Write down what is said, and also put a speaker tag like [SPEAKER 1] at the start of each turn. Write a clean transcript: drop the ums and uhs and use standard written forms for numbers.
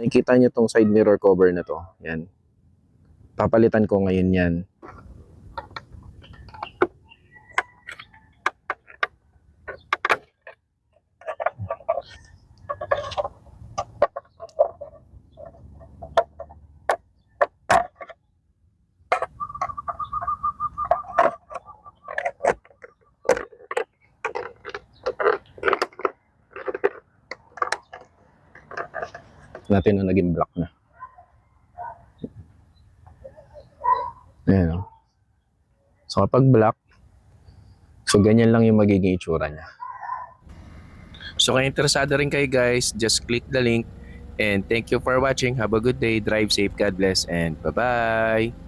[SPEAKER 1] nakikita nyo tong side mirror cover na to. Yan. Papalitan ko ngayon yan. Natin na naging black na. Ayan o. So kapag black, so ganyan lang yung magiging itsura niya. So kung interesado rin kayo guys, just click the link. And thank you for watching. Have a good day. Drive safe. God bless. And bye-bye.